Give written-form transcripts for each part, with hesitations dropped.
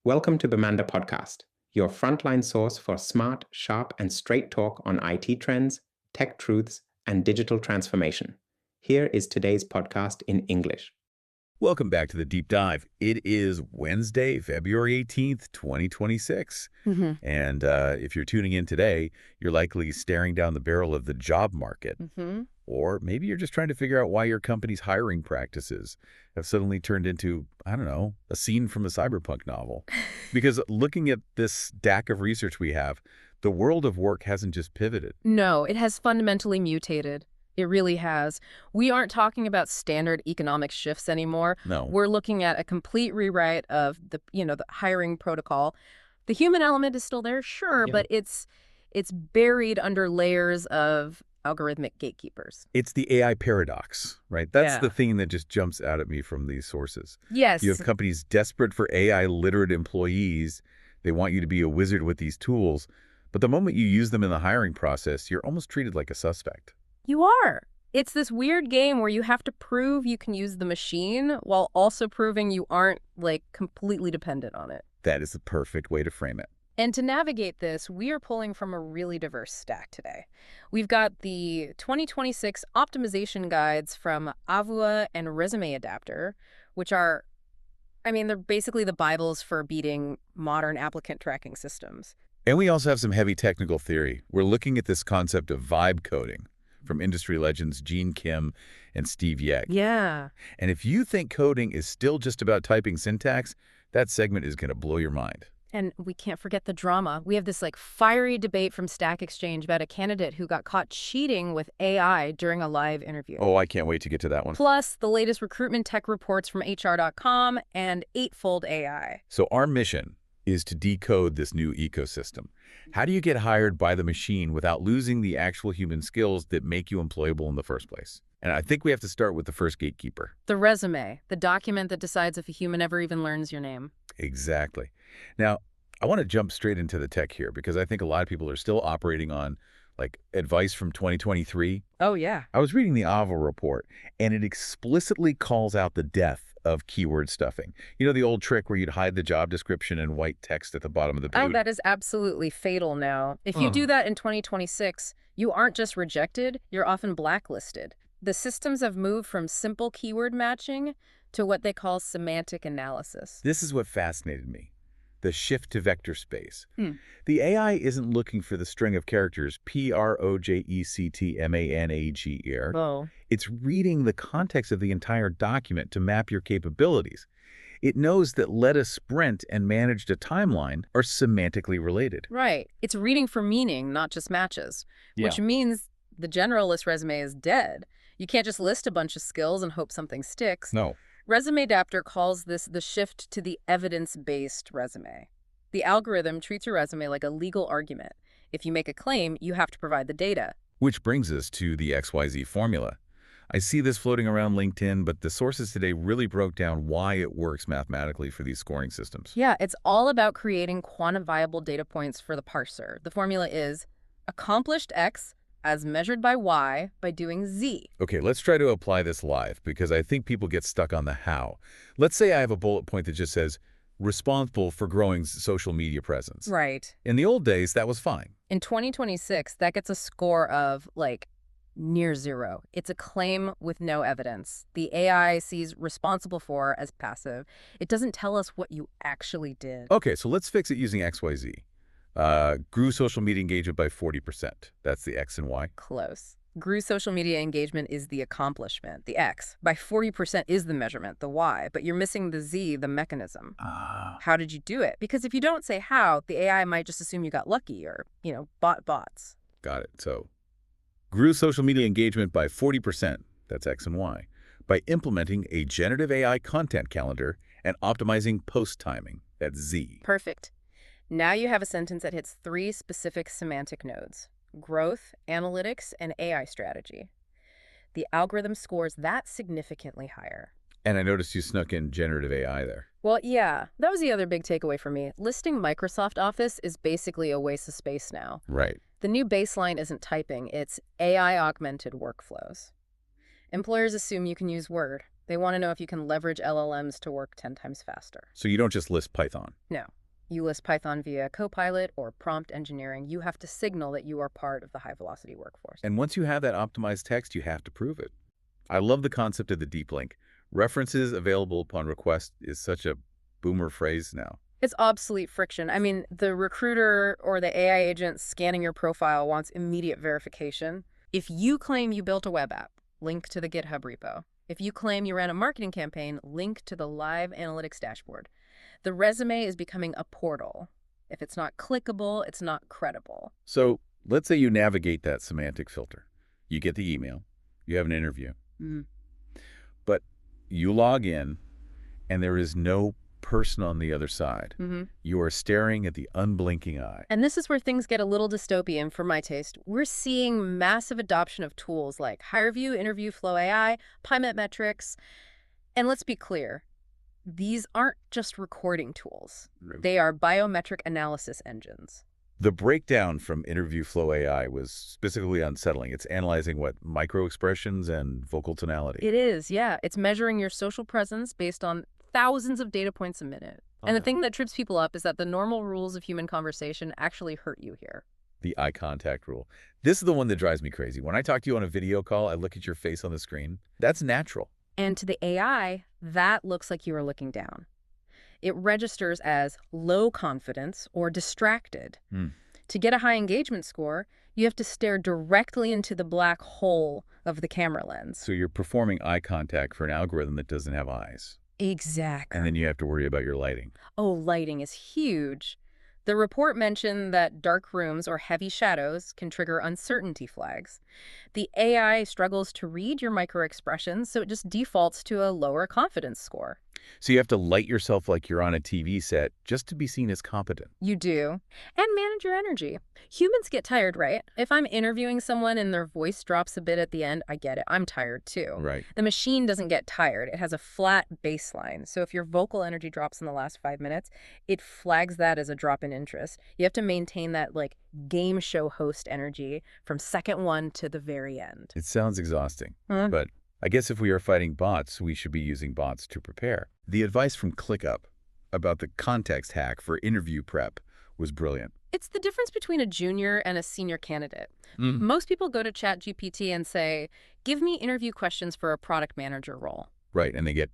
Welcome to Bamanda Podcast, your frontline source for smart, sharp, and straight talk on IT trends, tech truths, and digital transformation. Here is today's podcast in English. Welcome back to the Deep Dive. It is Wednesday, February 18th, 2026. And if you're tuning in today, you're likely staring down the barrel of the job market. Or maybe you're just trying to figure out why your company's hiring practices have suddenly turned into, I don't know, a scene from a cyberpunk novel. Because looking at this stack of research we have, the world of work hasn't just pivoted. No, it has fundamentally mutated. It really has. We aren't talking about standard economic shifts anymore. No. We're looking at a complete rewrite of the hiring protocol. The human element is still there, sure, but it's buried under layers of algorithmic gatekeepers. It's the AI paradox, right? That's the thing that just jumps out at me from these sources. Yes. You have companies desperate for AI-literate employees. They want you to be a wizard with these tools. But the moment you use them in the hiring process, you're almost treated like a suspect. You are. It's this weird game where you have to prove you can use the machine while also proving you aren't, completely dependent on it. That is the perfect way to frame it. And to navigate this, we are pulling from a really diverse stack today. We've got the 2026 optimization guides from Avua and Resume Adapter, which are, they're basically the Bibles for beating modern applicant tracking systems. And we also have some heavy technical theory. We're looking at this concept of vibe coding from industry legends Gene Kim and Steve Yeck. Yeah. And if you think coding is still just about typing syntax, that segment is going to blow your mind. And we can't forget the drama. We have this fiery debate from Stack Exchange about a candidate who got caught cheating with AI during a live interview. Oh, I can't wait to get to that one. Plus, the latest recruitment tech reports from HR.com and Eightfold AI. So our mission is to decode this new ecosystem. How do you get hired by the machine without losing the actual human skills that make you employable in the first place? And I think we have to start with the first gatekeeper. The resume, the document that decides if a human ever even learns your name. Exactly. Now, I want to jump straight into the tech here because I think a lot of people are still operating on advice from 2023. Oh, yeah. I was reading the Avva report, and it explicitly calls out the death of keyword stuffing. You know, the old trick where you'd hide the job description in white text at the bottom of the boot? Oh, that is absolutely fatal now. If you do that in 2026, you aren't just rejected, you're often blacklisted. The systems have moved from simple keyword matching to what they call semantic analysis. This is what fascinated me. The shift to vector space. The AI isn't looking for the string of characters projectmanager. Oh. It's reading the context of the entire document to map your capabilities. It knows that let a sprint and managed a timeline are semantically related. Right. It's reading for meaning, not just matches, which means the generalist resume is dead. You can't just list a bunch of skills and hope something sticks. No. Resume Adapter calls this the shift to the evidence-based resume. The algorithm treats your resume like a legal argument. If you make a claim, you have to provide the data. Which brings us to the XYZ formula. I see this floating around LinkedIn, but the sources today really broke down why it works mathematically for these scoring systems. Yeah, it's all about creating quantifiable data points for the parser. The formula is accomplished X as measured by Y by doing Z. Okay, let's try to apply this live because I think people get stuck on the how. Let's say I have a bullet point that just says, responsible for growing social media presence. Right. In the old days, that was fine. In 2026, that gets a score of, near zero. It's a claim with no evidence. The AI sees responsible for as passive. It doesn't tell us what you actually did. Okay, so let's fix it using XYZ. Grew social media engagement by 40%. That's the X and Y. Close. Grew social media engagement is the accomplishment, the X. By 40% is the measurement, the Y. But you're missing the Z, the mechanism. How did you do it? Because if you don't say how, the AI might just assume you got lucky or, bought bots. Got it. So grew social media engagement by 40%. That's X and Y. By implementing a generative AI content calendar and optimizing post timing. That's Z. Perfect. Now you have a sentence that hits three specific semantic nodes: growth, analytics, and AI strategy. The algorithm scores that significantly higher. And I noticed you snuck in generative AI there. Well, yeah, that was the other big takeaway for me. Listing Microsoft Office is basically a waste of space now. Right. The new baseline isn't typing, it's AI-augmented workflows. Employers assume you can use Word, They want to know if you can leverage LLMs to work 10 times faster. So you don't just list Python. No. You list Python via Copilot or prompt engineering. You have to signal that you are part of the high-velocity workforce. And once you have that optimized text, you have to prove it. I love the concept of the deep link. References available upon request is such a boomer phrase now. It's obsolete friction. I mean, the recruiter or the AI agent scanning your profile wants immediate verification. If you claim you built a web app, link to the GitHub repo. If you claim you ran a marketing campaign, link to the live analytics dashboard. The resume is becoming a portal. If it's not clickable, it's not credible. So let's say you navigate that semantic filter. You get the email. You have an interview. But you log in, and there is no person on the other side. You are staring at the unblinking eye. And this is where things get a little dystopian for my taste. We're seeing massive adoption of tools like HireVue, Interview Flow AI, Pymet Metrics. And let's be clear, these aren't just recording tools. They are biometric analysis engines. The breakdown from Interview Flow AI was specifically unsettling. It's analyzing, what, micro-expressions and vocal tonality? It is, yeah. It's measuring your social presence based on thousands of data points a minute. And the thing that trips people up is that the normal rules of human conversation actually hurt you here. The eye contact rule. This is the one that drives me crazy. When I talk to you on a video call, I look at your face on the screen. That's natural. And to the AI, that looks like you are looking down. It registers as low confidence or distracted. To get a high engagement score, you have to stare directly into the black hole of the camera lens. So you're performing eye contact for an algorithm that doesn't have eyes. Exactly. And then you have to worry about your lighting. Oh, lighting is huge. The report mentioned that dark rooms or heavy shadows can trigger uncertainty flags. The AI struggles to read your microexpressions, so it just defaults to a lower confidence score. So you have to light yourself like you're on a TV set just to be seen as competent. You do. And manage your energy. Humans get tired, right? If I'm interviewing someone and their voice drops a bit at the end, I get it. I'm tired too. Right. The machine doesn't get tired. It has a flat baseline. So if your vocal energy drops in the last 5 minutes, it flags that as a drop in interest. You have to maintain that game show host energy from second one to the very end. It sounds exhausting, but I guess if we are fighting bots, we should be using bots to prepare. The advice from ClickUp about the context hack for interview prep was brilliant. It's the difference between a junior and a senior candidate. Most people go to ChatGPT and say, give me interview questions for a product manager role. Right, and they get,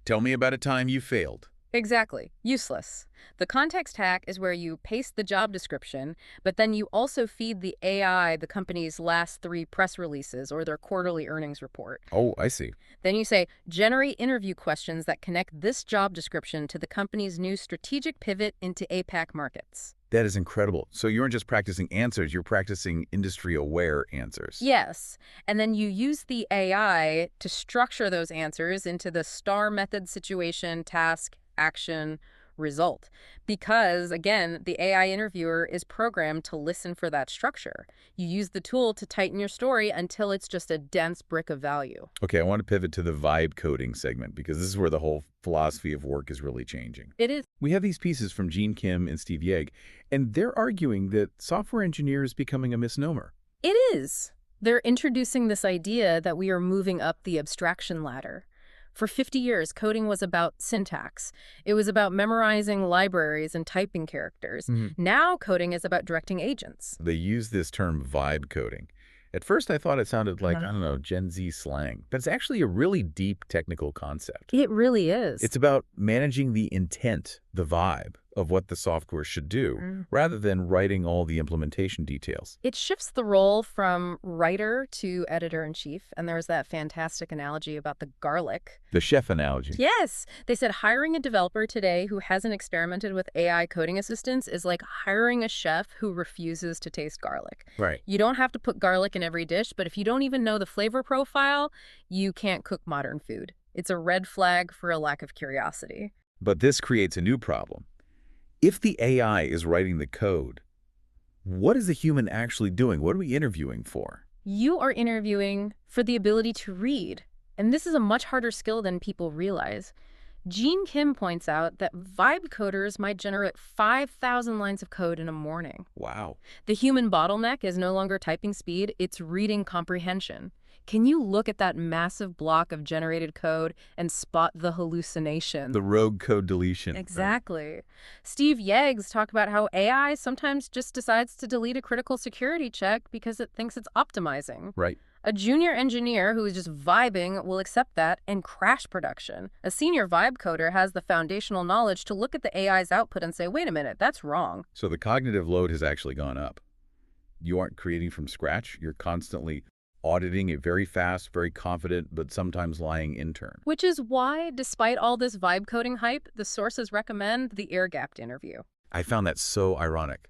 tell me about a time you failed. Exactly. Useless. The context hack is where you paste the job description, but then you also feed the AI the company's last 3 press releases or their quarterly earnings report. Oh, I see. Then you say, generate interview questions that connect this job description to the company's new strategic pivot into APAC markets. That is incredible. So you aren't just practicing answers, you're practicing industry-aware answers. Yes. And then you use the AI to structure those answers into the STAR method: situation, task, action, result. Because, again, the AI interviewer is programmed to listen for that structure. You use the tool to tighten your story until it's just a dense brick of value. Okay, I want to pivot to the vibe coding segment because this is where the whole philosophy of work is really changing. It is. We have these pieces from Gene Kim and Steve Yeg, and they're arguing that software engineer is becoming a misnomer. It is. They're introducing this idea that we are moving up the abstraction ladder. For 50 years, coding was about syntax. It was about memorizing libraries and typing characters. Now coding is about directing agents. They use this term vibe coding. At first, I thought it sounded like, I don't know, Gen Z slang. But it's actually a really deep technical concept. It really is. It's about managing the intent, the vibe, of what the software should do, rather than writing all the implementation details. It shifts the role from writer to editor-in-chief, and there's that fantastic analogy about the garlic. The chef analogy. Yes! They said hiring a developer today who hasn't experimented with AI coding assistants is like hiring a chef who refuses to taste garlic. Right. You don't have to put garlic in every dish, but if you don't even know the flavor profile, you can't cook modern food. It's a red flag for a lack of curiosity. But this creates a new problem. If the AI is writing the code, what is the human actually doing? What are we interviewing for? You are interviewing for the ability to read, and this is a much harder skill than people realize. Gene Kim points out that vibe coders might generate 5,000 lines of code in a morning. Wow. The human bottleneck is no longer typing speed, it's reading comprehension. Can you look at that massive block of generated code and spot the hallucination? The rogue code deletion. Exactly. Steve Yeggs talked about how AI sometimes just decides to delete a critical security check because it thinks it's optimizing. Right. A junior engineer who is just vibing will accept that and crash production. A senior vibe coder has the foundational knowledge to look at the AI's output and say, wait a minute, that's wrong. So the cognitive load has actually gone up. You aren't creating from scratch. You're constantly auditing a very fast, very confident, but sometimes lying intern. Which is why, despite all this vibe coding hype, the sources recommend the air-gapped interview. I found that so ironic.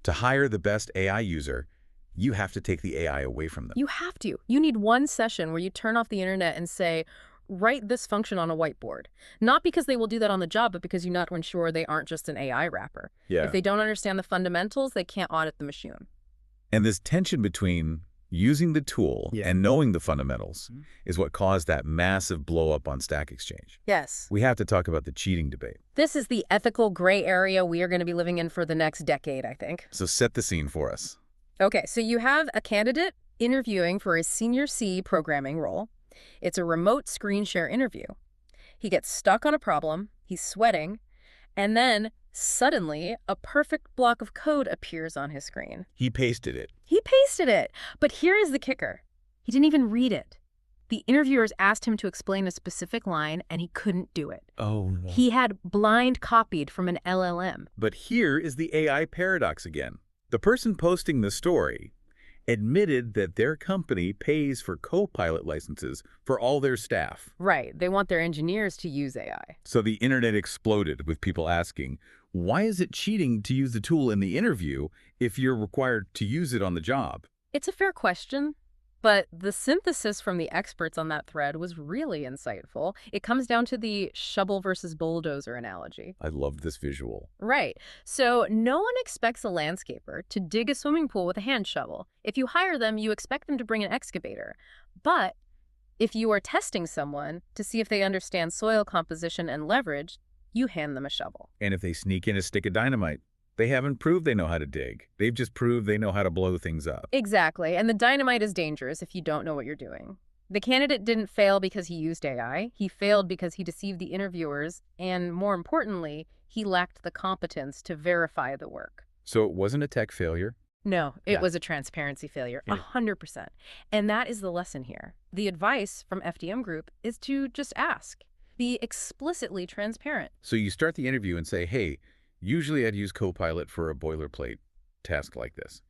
To hire the best AI user, you have to take the AI away from them. You have to. You need one session where you turn off the internet and say, write this function on a whiteboard. Not because they will do that on the job, but because you're not sure they aren't just an AI wrapper. Yeah. If they don't understand the fundamentals, they can't audit the machine. And this tension between using the tool and knowing the fundamentals is what caused that massive blow up on Stack Exchange. Yes. We have to talk about the cheating debate. This is the ethical gray area we are going to be living in for the next decade, I think. So set the scene for us. Okay, so you have a candidate interviewing for a senior C programming role. It's a remote screen share interview. He gets stuck on a problem, he's sweating, and then suddenly a perfect block of code appears on his screen. He pasted it. He pasted it. But here is the kicker. He didn't even read it. The interviewers asked him to explain a specific line, and he couldn't do it. Oh, no. He had blind copied from an LLM. But here is the AI paradox again. The person posting the story admitted that their company pays for Copilot licenses for all their staff. Right. They want their engineers to use AI. So the internet exploded with people asking, why is it cheating to use the tool in the interview if you're required to use it on the job? It's a fair question, but the synthesis from the experts on that thread was really insightful. It comes down to the shovel versus bulldozer analogy. I loved this visual. Right. So no one expects a landscaper to dig a swimming pool with a hand shovel. If you hire them, you expect them to bring an excavator. But if you are testing someone to see if they understand soil composition and leverage, you hand them a shovel. And if they sneak in a stick of dynamite, they haven't proved they know how to dig. They've just proved they know how to blow things up. Exactly. And the dynamite is dangerous if you don't know what you're doing. The candidate didn't fail because he used AI. He failed because he deceived the interviewers. And more importantly, he lacked the competence to verify the work. So it wasn't a tech failure? No, it was a transparency failure, 100%. And that is the lesson here. The advice from FDM Group is to just ask. Be explicitly transparent. So you start the interview and say, hey, usually I'd use Copilot for a boilerplate task like this.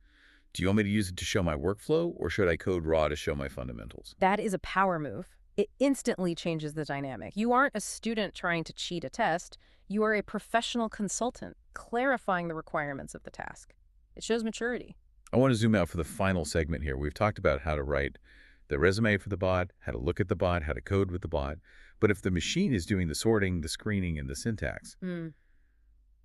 Do you want me to use it to show my workflow, or should I code raw to show my fundamentals? That is a power move. It instantly changes the dynamic. You aren't a student trying to cheat a test. You are a professional consultant clarifying the requirements of the task. It shows maturity. I want to zoom out for the final segment here. We've talked about how to write the resume for the bot, how to look at the bot, how to code with the bot. But if the machine is doing the sorting, the screening, and the syntax,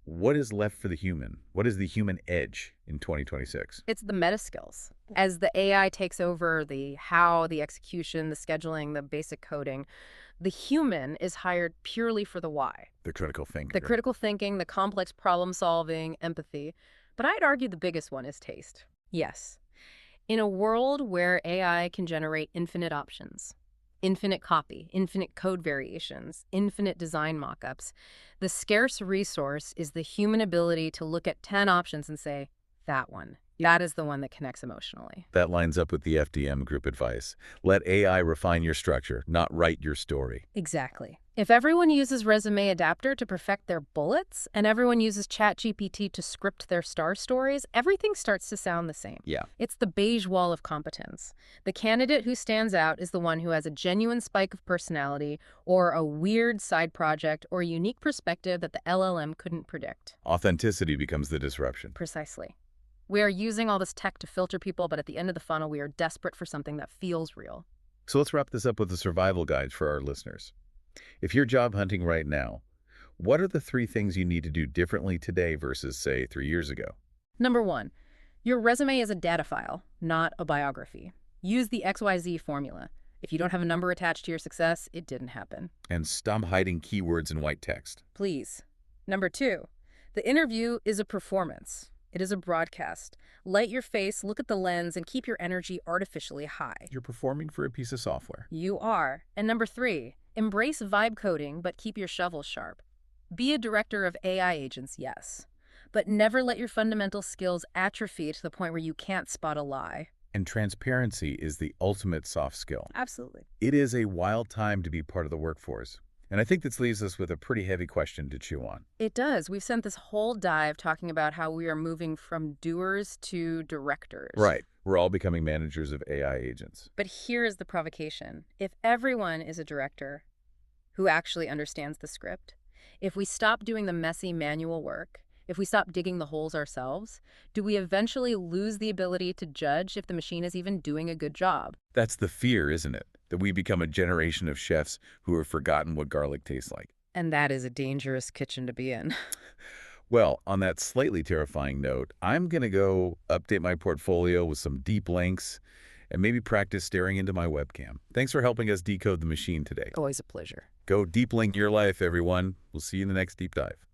what is left for the human? What is the human edge in 2026? It's the meta skills. As the AI takes over the how, the execution, the scheduling, the basic coding, the human is hired purely for the why. The critical thinking. The critical thinking, the complex problem solving, empathy. But I'd argue the biggest one is taste. Yes. In a world where AI can generate infinite options, infinite copy, infinite code variations, infinite design mockups, the scarce resource is the human ability to look at 10 options and say, that one. That is the one that connects emotionally. That lines up with the FDM Group advice. Let AI refine your structure, not write your story. Exactly. If everyone uses Resume Adapter to perfect their bullets, and everyone uses ChatGPT to script their star stories, everything starts to sound the same. Yeah. It's the beige wall of competence. The candidate who stands out is the one who has a genuine spike of personality, or a weird side project, or a unique perspective that the LLM couldn't predict. Authenticity becomes the disruption. Precisely. We are using all this tech to filter people, but at the end of the funnel, we are desperate for something that feels real. So let's wrap this up with a survival guide for our listeners. If you're job hunting right now, what are the 3 things you need to do differently today versus, say, 3 years ago? Number 1, your resume is a data file, not a biography. Use the XYZ formula. If you don't have a number attached to your success, it didn't happen. And stop hiding keywords in white text. Please. Number 2, the interview is a performance. It is a broadcast. Light your face, look at the lens, and keep your energy artificially high. You're performing for a piece of software. You are. And number 3, embrace vibe coding, but keep your shovel sharp. Be a director of AI agents, yes. But never let your fundamental skills atrophy to the point where you can't spot a lie. And transparency is the ultimate soft skill. Absolutely. It is a wild time to be part of the workforce. And I think this leaves us with a pretty heavy question to chew on. It does. We've spent this whole dive talking about how we are moving from doers to directors. Right. We're all becoming managers of AI agents. But here is the provocation. If everyone is a director who actually understands the script, if we stop doing the messy manual work, if we stop digging the holes ourselves, do we eventually lose the ability to judge if the machine is even doing a good job? That's the fear, isn't it? That we become a generation of chefs who have forgotten what garlic tastes like. And that is a dangerous kitchen to be in. Well, on that slightly terrifying note, I'm going to go update my portfolio with some deep links and maybe practice staring into my webcam. Thanks for helping us decode the machine today. Always a pleasure. Go deep link your life, everyone. We'll see you in the next deep dive.